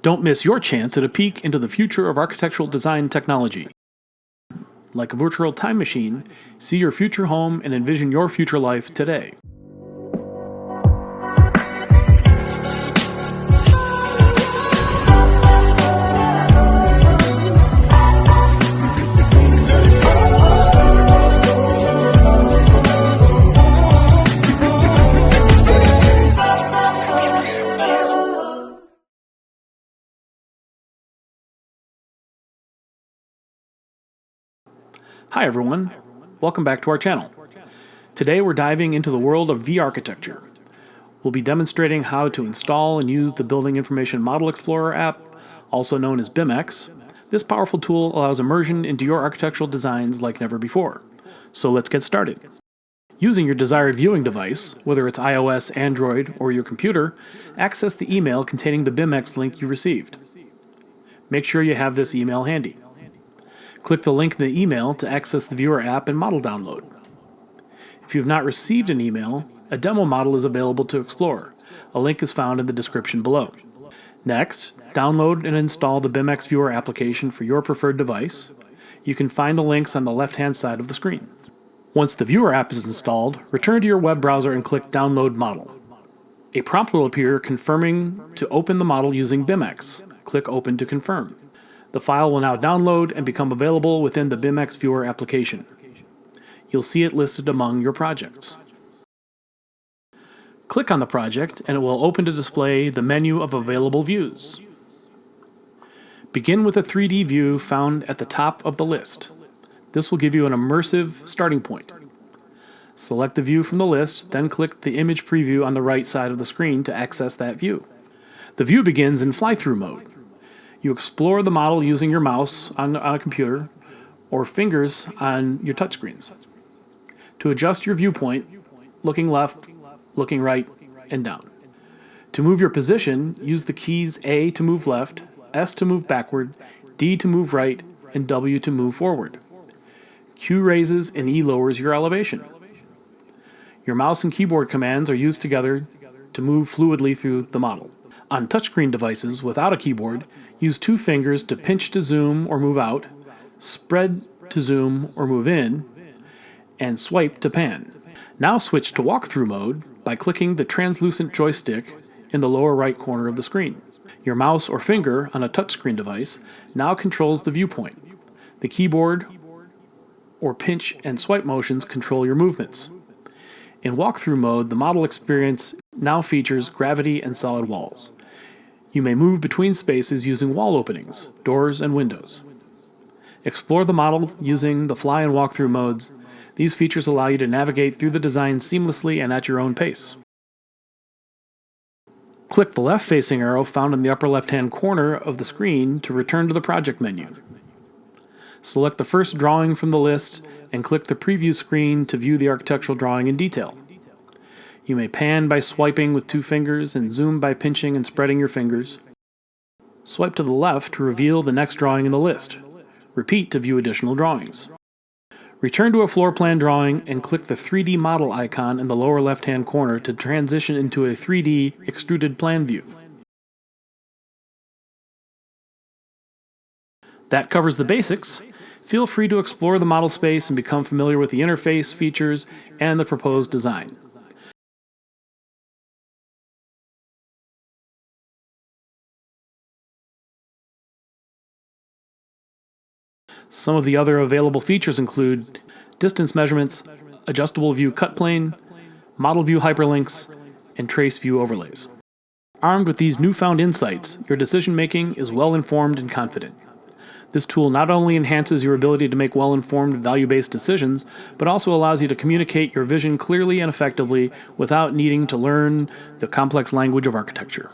Don't miss your chance at a peek into the future of architectural design technology. Like a virtual time machine, see your future home and envision your future life today. Hi everyone, welcome back to our channel. Today we're diving into the world of VRchitecture. We'll be demonstrating how to install and use the Building Information Model Explorer app, also known as BIMx. This powerful tool allows immersion into your architectural designs like never before. So let's get started. Using your desired viewing device, whether it's iOS, Android, or your computer, access the email containing the BIMx link you received. Make sure you have this email handy. Click the link in the email to access the Viewer app and model download. If you have not received an email, a demo model is available to explore. A link is found in the description below. Next, download and install the BIMx Viewer application for your preferred device. You can find the links on the left-hand side of the screen. Once the Viewer app is installed, return to your web browser and click Download Model. A prompt will appear confirming to open the model using BIMx. Click Open to confirm. The file will now download and become available within the BIMx Viewer application. You'll see it listed among your projects. Click on the project and it will open to display the menu of available views. Begin with a 3D view found at the top of the list. This will give you an immersive starting point. Select the view from the list, then click the image preview on the right side of the screen to access that view. The view begins in fly-through mode. You explore the model using your mouse on a computer or fingers on your touchscreens. To adjust your viewpoint, looking left, looking right, and down. To move your position, use the keys A to move left, S to move backward, D to move right, and W to move forward. Q raises and E lowers your elevation. Your mouse and keyboard commands are used together to move fluidly through the model. On touchscreen devices without a keyboard, use two fingers to pinch to zoom or move out, spread to zoom or move in, and swipe to pan. Now switch to walk-through mode by clicking the translucent joystick in the lower right corner of the screen. Your mouse or finger on a touchscreen device now controls the viewpoint. The keyboard or pinch and swipe motions control your movements. In walk-through mode, the model experience now features gravity and solid walls. You may move between spaces using wall openings, doors, and windows. Explore the model using the fly and walk-through modes. These features allow you to navigate through the design seamlessly and at your own pace. Click the left-facing arrow found in the upper left-hand corner of the screen to return to the project menu. Select the first drawing from the list and click the preview screen to view the architectural drawing in detail. You may pan by swiping with two fingers and zoom by pinching and spreading your fingers. Swipe to the left to reveal the next drawing in the list. Repeat to view additional drawings. Return to a floor plan drawing and click the 3D model icon in the lower left-hand corner to transition into a 3D extruded plan view. That covers the basics. Feel free to explore the model space and become familiar with the interface, features, and the proposed design. Some of the other available features include distance measurements, adjustable view cut plane, model view hyperlinks, and trace view overlays. Armed with these newfound insights, your decision-making is well-informed and confident. This tool not only enhances your ability to make well-informed, value-based decisions, but also allows you to communicate your vision clearly and effectively without needing to learn the complex language of architecture.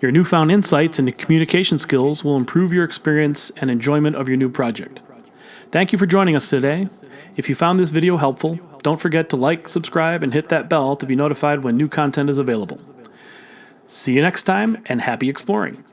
Your newfound insights and communication skills will improve your experience and enjoyment of your new project. Thank you for joining us today. If you found this video helpful, don't forget to like, subscribe, and hit that bell to be notified when new content is available. See you next time, and happy exploring!